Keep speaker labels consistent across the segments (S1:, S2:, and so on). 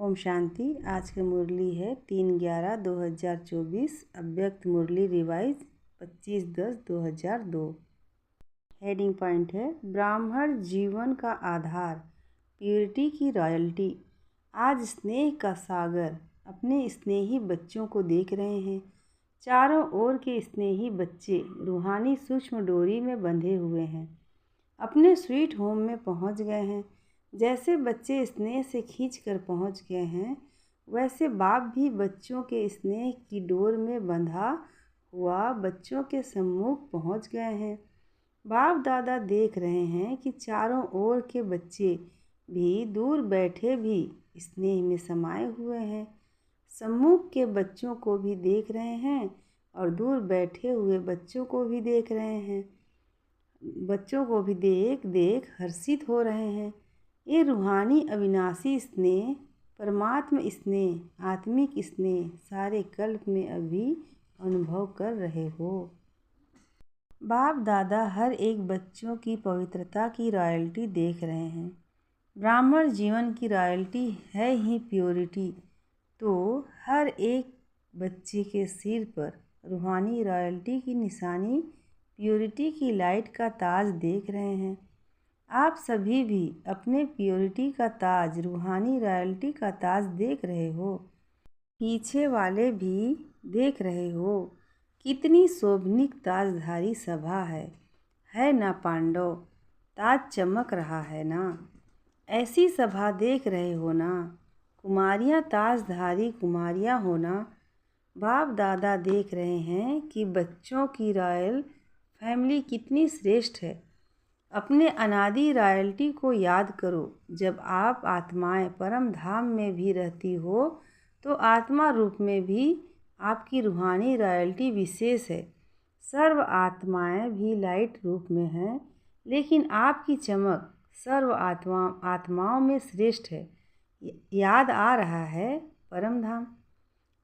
S1: ओम शांति। आज की मुरली है 3/11/2024। अव्यक्त मुरली रिवाइज 25/10/2002। हेडिंग पॉइंट है ब्राह्मण जीवन का आधार, प्योरिटी की रॉयल्टी। आज स्नेह का सागर अपने स्नेही बच्चों को देख रहे हैं। चारों ओर के स्नेही बच्चे रूहानी सूक्ष्म डोरी में बंधे हुए हैं, अपने स्वीट होम में पहुंच गए हैं। जैसे बच्चे स्नेह से खींच कर पहुँच गए हैं, वैसे बाप भी बच्चों के स्नेह की डोर में बंधा हुआ बच्चों के सम्मुख पहुँच गए हैं। बाप दादा देख रहे हैं कि चारों ओर के बच्चे भी दूर बैठे भी स्नेह में समाये हुए हैं। सम्मुख के बच्चों को भी देख रहे हैं और दूर बैठे हुए बच्चों को भी देख रहे हैं। बच्चों को भी देख देख हर्षित हो रहे हैं। ये रूहानी अविनाशी स्नेह, परमात्मा स्नेह, आत्मिक स्नेह सारे कल्प में अभी अनुभव कर रहे हो। बाप दादा हर एक बच्चों की पवित्रता की रॉयल्टी देख रहे हैं। ब्राह्मण जीवन की रॉयल्टी है ही प्योरिटी, तो हर एक बच्चे के सिर पर रूहानी रॉयल्टी की निशानी, प्योरिटी की लाइट का ताज देख रहे हैं। आप सभी भी अपने प्योरिटी का ताज, रूहानी रॉयल्टी का ताज देख रहे हो। पीछे वाले भी देख रहे हो। कितनी शोभनीक ताजधारी सभा है ना पांडव? ताज चमक रहा है ना? ऐसी सभा देख रहे हो ना? कुमारियाँ ताजधारी कुमारियाँ हो ना? बाप दादा देख रहे हैं कि बच्चों की रॉयल फैमिली कितनी श्रेष्ठ है। अपने अनादि रॉयल्टी को याद करो। जब आप आत्माएं परम धाम में भी रहती हो, तो आत्मा रूप में भी आपकी रूहानी रॉयल्टी विशेष है। सर्व आत्माएं भी लाइट रूप में हैं, लेकिन आपकी चमक सर्व आत्माओं में श्रेष्ठ है। याद आ रहा है परम धाम।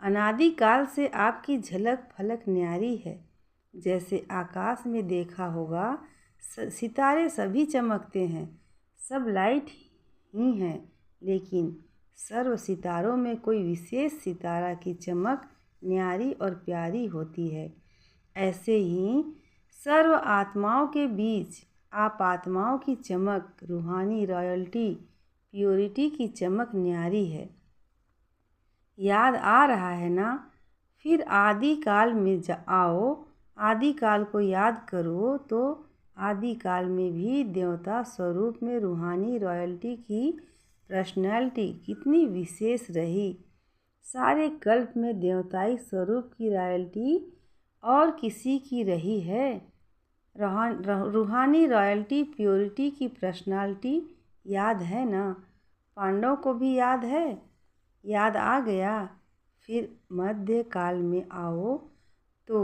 S1: अनादि काल से आपकी झलक फलक न्यारी है। जैसे आकाश में देखा होगा, सितारे सभी चमकते हैं, सब लाइट ही हैं, लेकिन सर्व सितारों में कोई विशेष सितारा की चमक न्यारी और प्यारी होती है। ऐसे ही सर्व आत्माओं के बीच आप आत्माओं की चमक, रूहानी रॉयल्टी, प्योरिटी की चमक न्यारी है। याद आ रहा है ना? फिर आदि काल में आओ, आदि काल को याद करो, तो आदि काल में भी देवता स्वरूप में रूहानी रॉयल्टी की पर्सनैलिटी कितनी विशेष रही। सारे कल्प में देवताई स्वरूप की रॉयल्टी और किसी की रही है? रूहानी रॉयल्टी प्योरिटी की पर्सनालिटी याद है ना? पांडवों को भी याद है? याद आ गया? फिर मध्य काल में आओ, तो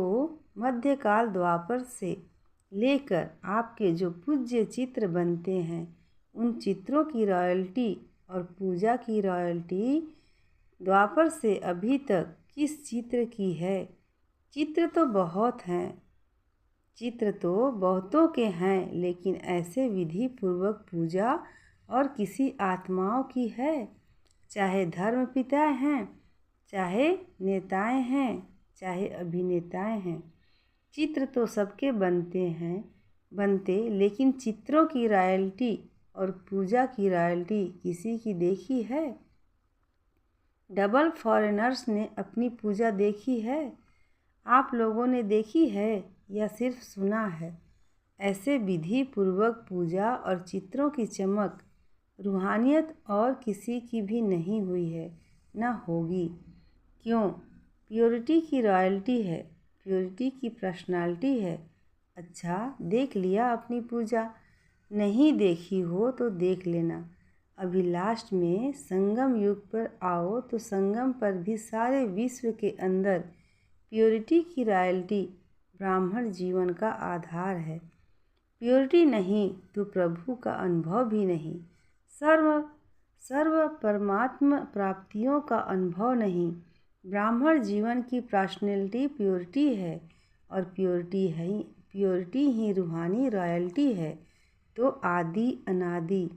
S1: मध्यकाल द्वापर से लेकर आपके जो पूज्य चित्र बनते हैं, उन चित्रों की रॉयल्टी और पूजा की रॉयल्टी द्वापर से अभी तक किस चित्र की है? चित्र तो बहुत हैं, चित्र तो बहुतों के हैं, लेकिन ऐसे विधि पूर्वक पूजा और किसी आत्माओं की है? चाहे धर्म पिता हैं, चाहे नेताएं हैं, चाहे अभिनेताएं हैं, चित्र तो सबके बनते, लेकिन चित्रों की रॉयल्टी और पूजा की रॉयल्टी किसी की देखी है? डबल फॉरेनर्स ने अपनी पूजा देखी है? आप लोगों ने देखी है या सिर्फ सुना है? ऐसे विधि पूर्वक पूजा और चित्रों की चमक, रूहानियत और किसी की भी नहीं हुई है, न होगी। क्यों? प्योरिटी की रॉयल्टी है, प्योरिटी की पर्सनालिटी है। अच्छा, देख लिया अपनी पूजा? नहीं देखी हो तो देख लेना। अभी लास्ट में संगम युग पर आओ, तो संगम पर भी सारे विश्व के अंदर प्योरिटी की रॉयल्टी ब्राह्मण जीवन का आधार है। प्योरिटी नहीं तो प्रभु का अनुभव भी नहीं, सर्व परमात्मा प्राप्तियों का अनुभव नहीं। ब्राह्मण जीवन की पर्सनैलिटी प्योरिटी है, और प्योरिटी ही रूहानी रॉयल्टी है। तो आदि अनादि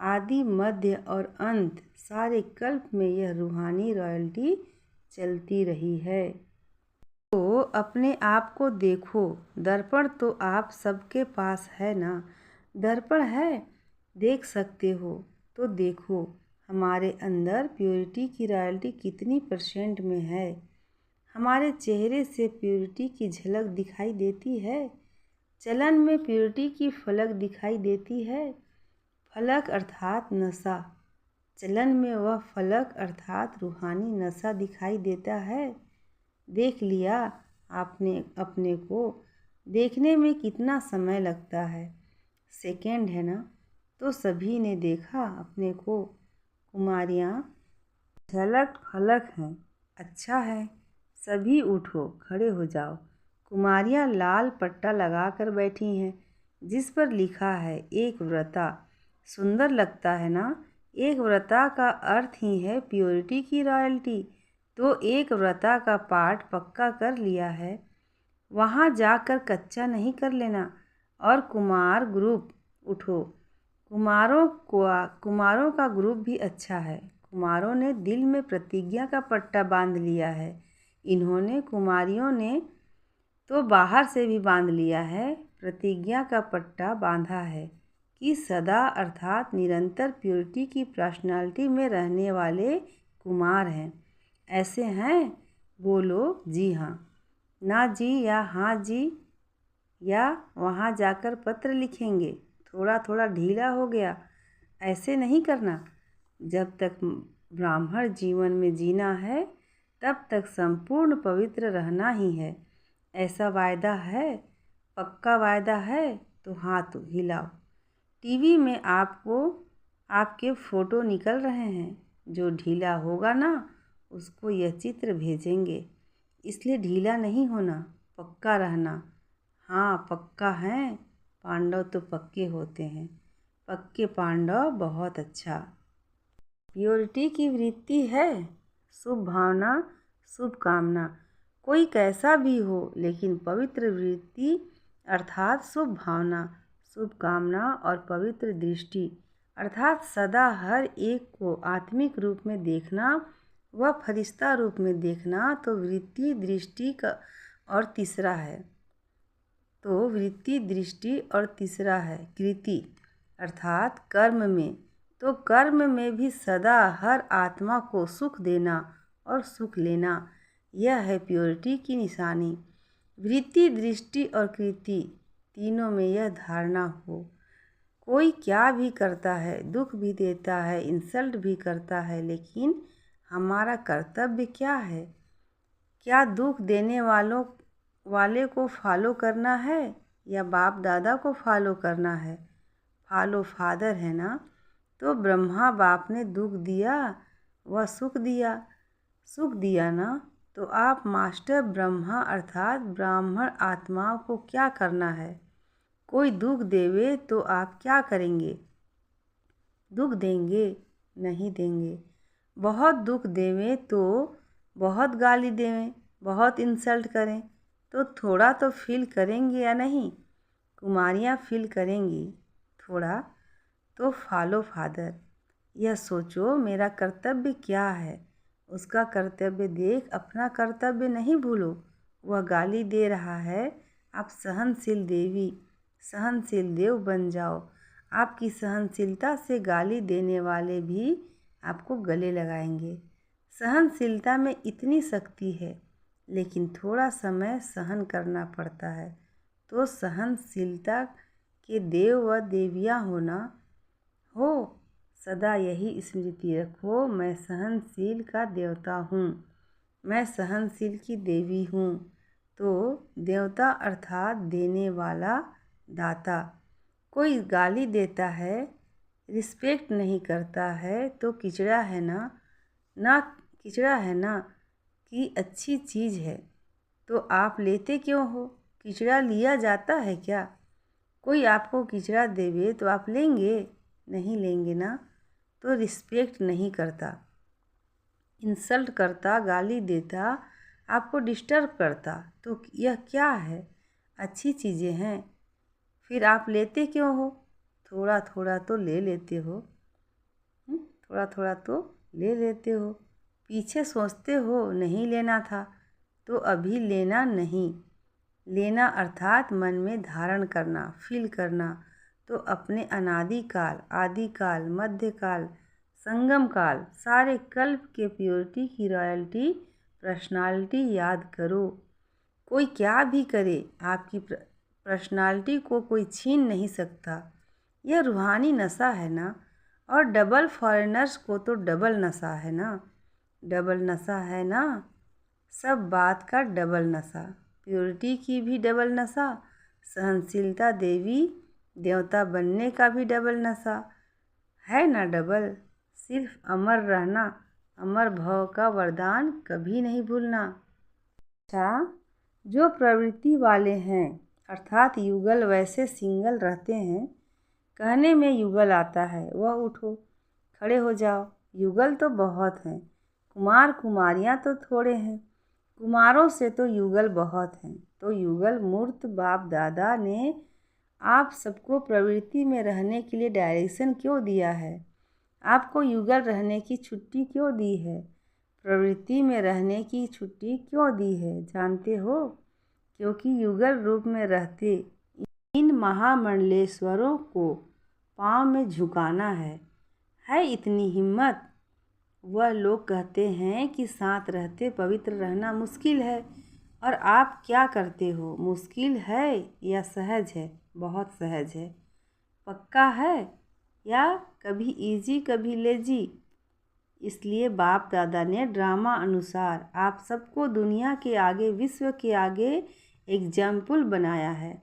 S1: आदि मध्य और अंत सारे कल्प में यह रूहानी रॉयल्टी चलती रही है। तो अपने आप को देखो। दर्पण तो आप सबके पास है ना? दर्पण है, देख सकते हो तो देखो हमारे अंदर प्योरिटी की रॉयल्टी कितनी % में है। हमारे चेहरे से प्योरिटी की झलक दिखाई देती है। चलन में प्योरिटी की फलक दिखाई देती है। फलक अर्थात नशा। चलन में वह फलक अर्थात रूहानी नशा दिखाई देता है। देख लिया आपने अपने को? देखने में कितना समय लगता है? सेकंड है ना? तो सभी ने देखा अपने को। कुमारियाँ झलक फलक हैं। अच्छा है, सभी उठो, खड़े हो जाओ। कुमारियाँ लाल पट्टा लगाकर बैठी हैं जिस पर लिखा है एक व्रता। सुंदर लगता है ना? एक व्रता का अर्थ ही है प्योरिटी की रॉयल्टी। तो एक व्रता का पाठ पक्का कर लिया है, वहाँ जाकर कच्चा नहीं कर लेना। और कुमार ग्रुप उठो। कुमारों का ग्रुप भी अच्छा है। कुमारों ने दिल में प्रतिज्ञा का पट्टा बांध लिया है। इन्होंने कुमारियों ने तो बाहर से भी बांध लिया है। प्रतिज्ञा का पट्टा बांधा है कि सदा अर्थात निरंतर प्योरिटी की पर्सनालिटी में रहने वाले कुमार हैं। ऐसे हैं? बोलो जी हाँ, ना जी या हाँ जी, या वहाँ जाकर पत्र लिखेंगे। थोड़ा थोड़ा ढीला हो गया, ऐसे नहीं करना। जब तक ब्राह्मण जीवन में जीना है तब तक संपूर्ण पवित्र रहना ही है। ऐसा वायदा है? पक्का वायदा है? तो हाथ हिलाओ। टीवी में आपके फ़ोटो निकल रहे हैं। जो ढीला होगा ना उसको यह चित्र भेजेंगे, इसलिए ढीला नहीं होना, पक्का रहना। हाँ पक्का है। पांडव तो पक्के होते हैं। पक्के पांडव बहुत अच्छा। प्योरिटी की वृत्ति है, शुभ भावना, शुभ कामना। कोई कैसा भी हो लेकिन पवित्र वृत्ति अर्थात शुभ भावना, शुभ कामना और पवित्र दृष्टि अर्थात सदा हर एक को आत्मिक रूप में देखना व फरिश्ता रूप में देखना। तो वृत्ति दृष्टि का और तीसरा है। तो वृत्ति दृष्टि और तीसरा है कृति अर्थात कर्म में। तो कर्म में भी सदा हर आत्मा को सुख देना और सुख लेना, यह है प्योरिटी की निशानी। वृत्ति दृष्टि और कृति तीनों में यह धारणा हो। कोई क्या भी करता है, दुख भी देता है, इंसल्ट भी करता है, लेकिन हमारा कर्तव्य क्या है? क्या दुख देने वाले को फॉलो करना है या बाप दादा को फॉलो करना है? फॉलो फादर है ना? तो ब्रह्मा बाप ने दुख दिया व सुख दिया ना? तो आप मास्टर ब्रह्मा अर्थात ब्राह्मण आत्माओं को क्या करना है? कोई दुख देवे तो आप क्या करेंगे? दुख देंगे? नहीं देंगे। बहुत दुख देवें तो बहुत गाली देवें, बहुत इंसल्ट करें तो थोड़ा तो फील करेंगे या नहीं? कुमारियाँ फील करेंगी थोड़ा। तो फॉलो फादर। यह सोचो मेरा कर्तव्य क्या है, उसका कर्तव्य देख अपना कर्तव्य नहीं भूलो। वह गाली दे रहा है, आप सहनशील देव बन जाओ। आपकी सहनशीलता से गाली देने वाले भी आपको गले लगाएंगे। सहनशीलता में इतनी शक्ति है, लेकिन थोड़ा समय सहन करना पड़ता है। तो सहनशीलता के देव व देवियाँ हो सदा यही स्मृति रखो, मैं सहनशील का देवता हूँ, मैं सहनशील की देवी हूँ। तो देवता अर्थात देने वाला, दाता। कोई गाली देता है, रिस्पेक्ट नहीं करता है तो किचड़ा है ना कि अच्छी चीज़ है तो आप लेते क्यों हो? किचड़ा लिया जाता है क्या? कोई आपको किचड़ा देवे तो आप लेंगे? नहीं लेंगे ना? तो रिस्पेक्ट नहीं करता, इंसल्ट करता, गाली देता, आपको डिस्टर्ब करता, तो यह क्या है? अच्छी चीज़ें हैं, फिर आप लेते क्यों हो? थोड़ा थोड़ा तो ले लेते हो। थोड़ा थोड़ा तो ले लेते हो। पीछे सोचते हो नहीं लेना था, तो अभी लेना नहीं। लेना अर्थात मन में धारण करना, फील करना। तो अपने अनादिकाल, आदिकाल, मध्यकाल, संगम काल, सारे कल्प के प्योरिटी की रॉयल्टी, पर्सनालिटी याद करो। कोई क्या भी करे, आपकी पर्सनालिटी को कोई छीन नहीं सकता। यह रूहानी नशा है ना। और डबल फॉरेनर्स को तो डबल नशा है ना। डबल नशा है ना, सब बात का डबल नशा। प्योरिटी की भी डबल नशा, सहनशीलता देवी देवता बनने का भी डबल नशा है ना। डबल सिर्फ अमर रहना, अमर भव का वरदान कभी नहीं भूलना। अच्छा, जो प्रवृत्ति वाले हैं अर्थात युगल वैसे सिंगल रहते हैं, कहने में युगल आता है, वह उठो खड़े हो जाओ। युगल तो बहुत हैं, कुमार कुमारियाँ तो थोड़े हैं, कुमारों से तो युगल बहुत हैं। तो युगल मूर्त बाप दादा ने आप सबको प्रवृत्ति में रहने के लिए डायरेक्शन क्यों दिया है? आपको युगल रहने की छुट्टी क्यों दी है? प्रवृत्ति में रहने की छुट्टी क्यों दी है जानते हो? क्योंकि युगल रूप में रहते इन महामंडलेश्वरों को पाँव में झुकाना है इतनी हिम्मत। वह लोग कहते हैं कि साथ रहते पवित्र रहना मुश्किल है, और आप क्या करते हो? मुश्किल है या सहज है? बहुत सहज है। पक्का है या कभी इजी कभी लेजी? इसलिए बाप दादा ने ड्रामा अनुसार आप सबको दुनिया के आगे, विश्व के आगे एग्जाम्पल बनाया है,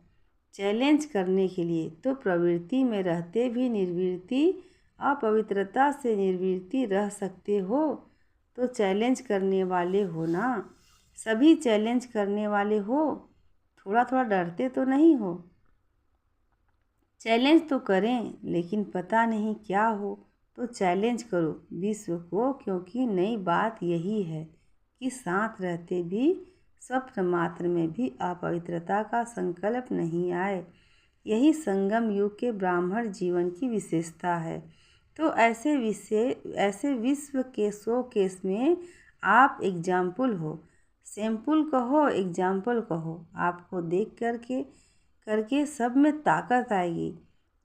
S1: चैलेंज करने के लिए। तो प्रवृत्ति में रहते भी निर्वृत्ति, अपवित्रता से निर्वृत्ति रह सकते हो, तो चैलेंज करने वाले हो ना। सभी चैलेंज करने वाले हो, थोड़ा थोड़ा डरते तो नहीं हो? चैलेंज तो करें, लेकिन पता नहीं क्या हो, तो चैलेंज करो विश्व को। क्योंकि नई बात यही है कि साथ रहते भी स्वप्न मात्र में भी अपवित्रता का संकल्प नहीं आए। यही संगम युग के ब्राह्मण जीवन की विशेषता है। तो ऐसे विश्व के शोकेस में आप एग्जाम्पल हो। सैम्पल कहो, एग्जाम्पल कहो। आपको देख करके सब में ताकत आएगी।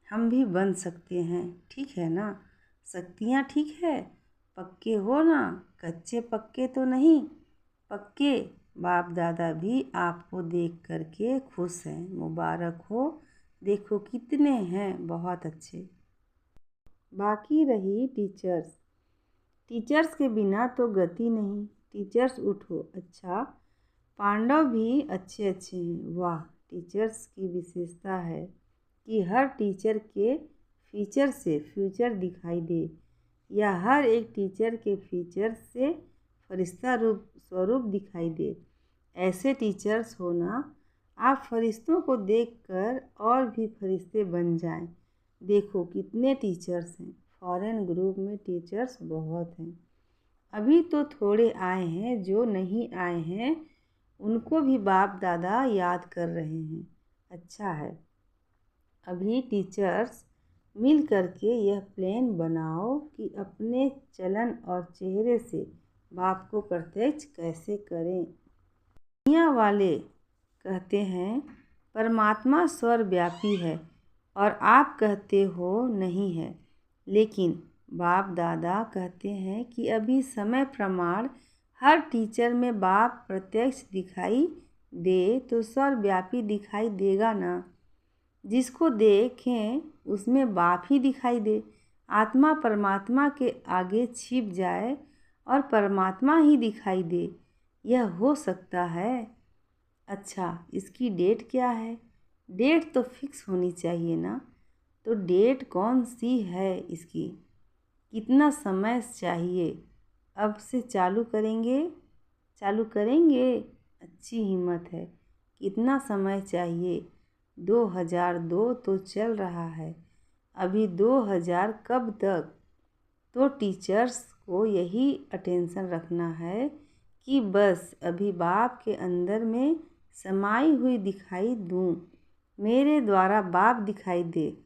S1: हम भी बन सकते हैं, ठीक है ना? शक्तियाँ ठीक है? पक्के हो ना? कच्चे पक्के तो नहीं, पक्के। बाप दादा भी आपको देख करके खुश हैं। मुबारक हो। देखो कितने हैं, बहुत अच्छे। बाकी रही टीचर्स के बिना तो गति नहीं। टीचर्स उठो। अच्छा, पांडव भी अच्छे अच्छे हैं। वाह, टीचर्स की विशेषता है कि हर टीचर के फीचर से फ्यूचर दिखाई दे, या हर एक टीचर के फीचर से फरिश्ता स्वरूप दिखाई दे। ऐसे टीचर्स होना, आप फरिश्तों को देखकर और भी फरिश्ते बन जाएं। देखो कितने टीचर्स हैं। फॉरेन ग्रुप में टीचर्स बहुत हैं। अभी तो थोड़े आए हैं, जो नहीं आए हैं उनको भी बाप दादा याद कर रहे हैं। अच्छा है, अभी टीचर्स मिल करके यह प्लान बनाओ कि अपने चलन और चेहरे से बाप को प्रत्यक्ष कैसे करें। दुनिया वाले कहते हैं परमात्मा सर्वव्यापी है, और आप कहते हो नहीं है। लेकिन बाप दादा कहते हैं कि अभी समय प्रमाण हर टीचर में बाप प्रत्यक्ष दिखाई दे तो सर्वव्यापी दिखाई देगा ना। जिसको देखें उसमें बाप ही दिखाई दे। आत्मा परमात्मा के आगे छिप जाए और परमात्मा ही दिखाई दे, यह हो सकता है? अच्छा, इसकी डेट क्या है? डेट तो फिक्स होनी चाहिए ना। तो डेट कौन सी है इसकी? कितना समय चाहिए? अब से चालू करेंगे? अच्छी हिम्मत है। कितना समय चाहिए? 2002 तो चल रहा है, अभी 2000 कब तक? तो टीचर्स को यही अटेंशन रखना है कि बस अभी बाप के अंदर में समाई हुई दिखाई दूँ, मेरे द्वारा बाप दिखाई दे।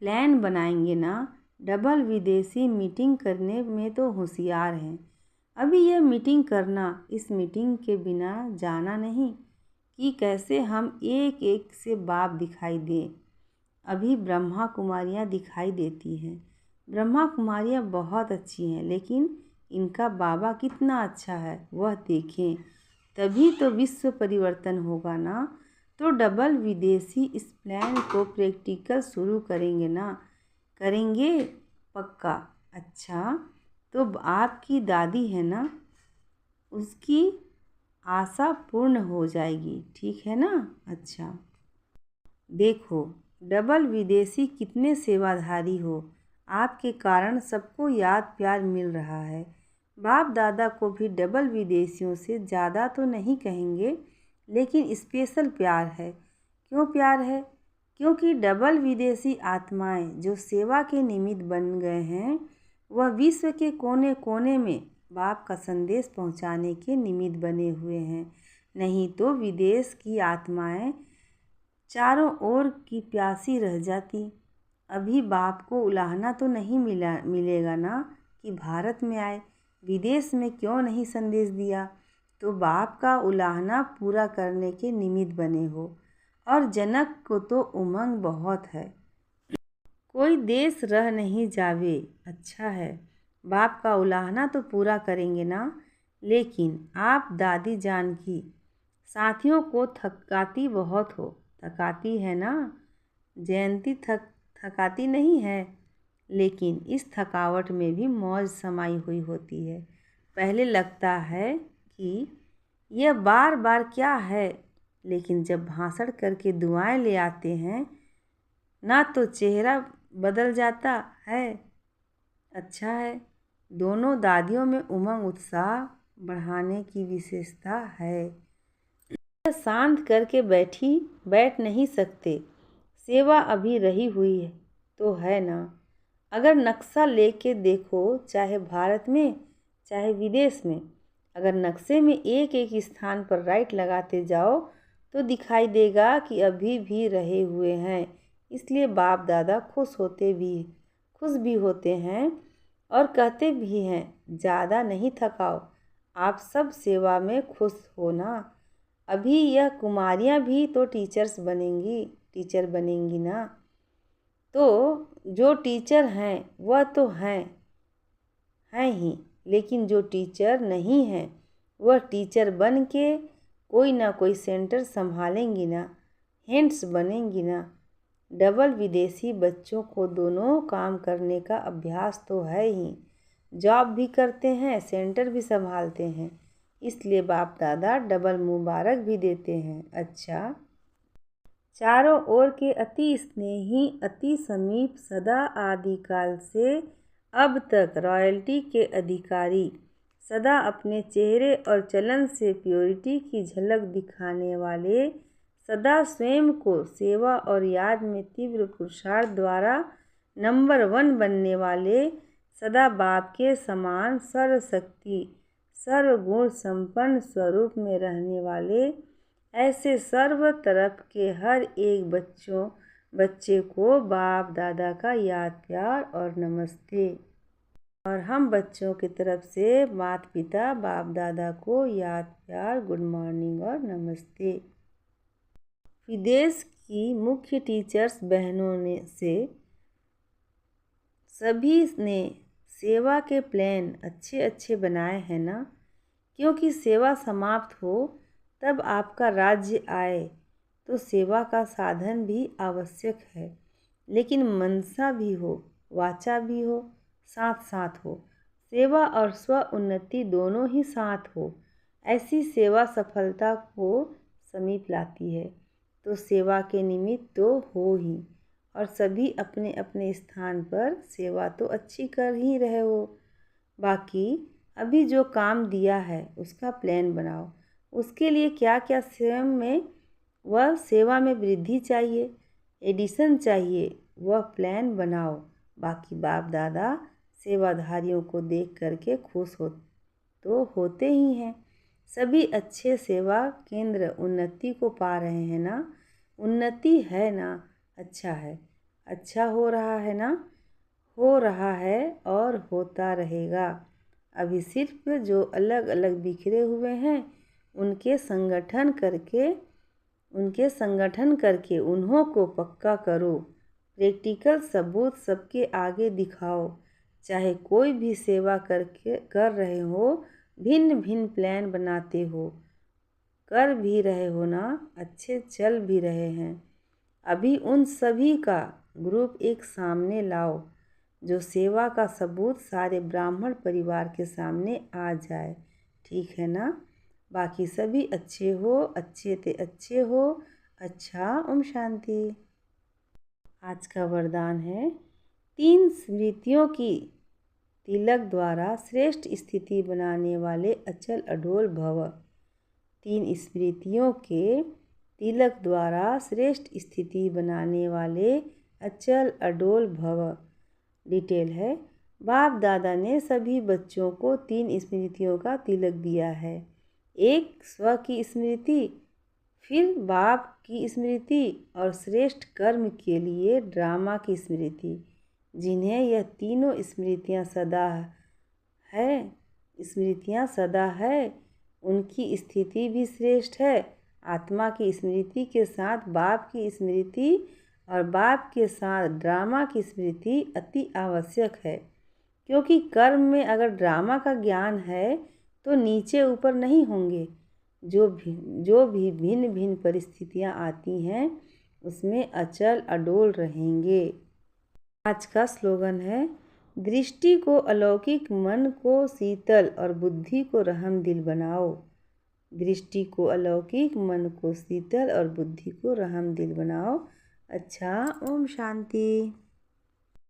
S1: प्लान बनाएंगे ना डबल विदेशी मीटिंग करने में तो होशियार हैं। अभी यह मीटिंग करना, इस मीटिंग के बिना जाना नहीं कि कैसे हम एक एक से बाप दिखाई दें। अभी ब्रह्मा कुमारियाँ दिखाई देती हैं। ब्रह्मा कुमारियाँ बहुत अच्छी हैं, लेकिन इनका बाबा कितना अच्छा है वह देखें, तभी तो विश्व परिवर्तन होगा ना। तो डबल विदेशी इस प्लान को प्रैक्टिकल शुरू करेंगे ना? करेंगे पक्का। अच्छा, तो आपकी दादी है ना, उसकी आशा पूर्ण हो जाएगी, ठीक है ना? अच्छा, देखो डबल विदेशी कितने सेवाधारी हो, आपके कारण सबको याद प्यार मिल रहा है। बाप दादा को भी डबल विदेशियों से ज़्यादा तो नहीं कहेंगे, लेकिन स्पेशल प्यार है। क्यों प्यार है? क्योंकि डबल विदेशी आत्माएं जो सेवा के निमित्त बन गए हैं, वह विश्व के कोने कोने में बाप का संदेश पहुंचाने के निमित्त बने हुए हैं। नहीं तो विदेश की आत्माएं चारों ओर की प्यासी रह जाती। अभी बाप को उलाहना तो नहीं मिलेगा ना कि भारत में आए, विदेश में क्यों नहीं संदेश दिया। तो बाप का उलाहना पूरा करने के निमित्त बने हो। और जनक को तो उमंग बहुत है, कोई देश रह नहीं जावे। अच्छा है, बाप का उलाहना तो पूरा करेंगे ना। लेकिन आप दादी जान की साथियों को थकाती बहुत हो। थकाती है ना जयंती, थकाती नहीं है, लेकिन इस थकावट में भी मौज समाई हुई होती है। पहले लगता है कि यह बार बार क्या है, लेकिन जब भाषण करके दुआएं ले आते हैं ना, तो चेहरा बदल जाता है। अच्छा है, दोनों दादियों में उमंग उत्साह बढ़ाने की विशेषता है। शांत करके बैठ नहीं सकते, सेवा अभी रही हुई है तो है ना। अगर नक्शा लेके देखो, चाहे भारत में चाहे विदेश में, अगर नक्शे में एक एक स्थान पर राइट लगाते जाओ तो दिखाई देगा कि अभी भी रहे हुए हैं। इसलिए बाप दादा खुश भी होते हैं और कहते भी हैं, ज़्यादा नहीं थकाओ, आप सब सेवा में खुश हो ना। अभी यह कुमारियाँ भी तो टीचर बनेंगी ना। तो जो टीचर हैं वह तो हैं ही, लेकिन जो टीचर नहीं हैं वह टीचर बन के कोई ना कोई सेंटर संभालेंगी ना, हेड्स बनेंगी ना। डबल विदेशी बच्चों को दोनों काम करने का अभ्यास तो है ही, जॉब भी करते हैं, सेंटर भी संभालते हैं। इसलिए बाप दादा डबल मुबारक भी देते हैं। अच्छा, चारों ओर के अति स्नेही, अति समीप, सदा आदिकाल से अब तक रॉयल्टी के अधिकारी, सदा अपने चेहरे और चलन से प्योरिटी की झलक दिखाने वाले, सदा स्वयं को सेवा और याद में तीव्र पुरुषार्थ द्वारा नंबर 1 बनने वाले, सदा बाप के समान सर्वशक्ति सर्वगुण संपन्न स्वरूप में रहने वाले, ऐसे सर्व तरफ के हर एक बच्चे को बाप दादा का याद प्यार और नमस्ते। और हम बच्चों की तरफ से माता पिता बाप दादा को याद प्यार, गुड मॉर्निंग और नमस्ते। विदेश की मुख्य टीचर्स बहनों ने से सभी ने सेवा के प्लान अच्छे बनाए हैं ना। क्योंकि सेवा समाप्त हो तब आपका राज्य आए, तो सेवा का साधन भी आवश्यक है, लेकिन मनसा भी हो, वाचा भी हो, साथ साथ हो। सेवा और स्व उन्नति दोनों ही साथ हो, ऐसी सेवा सफलता को समीप लाती है। तो सेवा के निमित्त तो हो ही, और सभी अपने अपने स्थान पर सेवा तो अच्छी कर ही रहे हो। बाकी अभी जो काम दिया है उसका प्लान बनाओ, उसके लिए क्या क्या स्वयं में वह सेवा में वृद्धि चाहिए, एडिशन चाहिए, वह प्लान बनाओ। बाकी बाप दादा सेवाधारियों को देख करके खुश तो होते ही हैं। सभी अच्छे सेवा केंद्र उन्नति को पा रहे हैं ना। उन्नति है ना, अच्छा है, अच्छा हो रहा है ना। हो रहा है और होता रहेगा। अभी सिर्फ जो अलग अलग बिखरे हुए हैं उनके संगठन करके उन्हों को पक्का करो। प्रैक्टिकल सबूत सबके आगे दिखाओ। चाहे कोई भी सेवा कर रहे हो, भिन्न भिन्न प्लान बनाते हो, कर भी रहे हो ना, अच्छे चल भी रहे हैं। अभी उन सभी का ग्रुप एक सामने लाओ, जो सेवा का सबूत सारे ब्राह्मण परिवार के सामने आ जाए। ठीक है ना? बाकी सभी अच्छे हो, अच्छे ते अच्छे हो। अच्छा, ओम शांति। आज का वरदान है, 3 स्मृतियों की तिलक द्वारा श्रेष्ठ स्थिति बनाने वाले अचल अडोल भव। 3 स्मृतियों के तिलक द्वारा श्रेष्ठ स्थिति बनाने वाले अचल अडोल भव। डिटेल है, बाप दादा ने सभी बच्चों को 3 स्मृतियों का तिलक दिया है। एक स्व की स्मृति, फिर बाप की स्मृति और श्रेष्ठ कर्म के लिए ड्रामा की स्मृति। जिन्हें यह तीनों स्मृतियाँ सदा है, उनकी स्थिति भी श्रेष्ठ है। आत्मा की स्मृति के साथ बाप की स्मृति और बाप के साथ ड्रामा की स्मृति अति आवश्यक है, क्योंकि कर्म में अगर ड्रामा का ज्ञान है तो नीचे ऊपर नहीं होंगे। जो भी भिन्न भिन्न परिस्थितियाँ आती हैं उसमें अचल अडोल रहेंगे। आज का स्लोगन है, दृष्टि को अलौकिक, मन को शीतल और बुद्धि को रहमदिल बनाओ। दृष्टि को अलौकिक, मन को शीतल और बुद्धि को रहमदिल बनाओ। अच्छा, ओम शांति।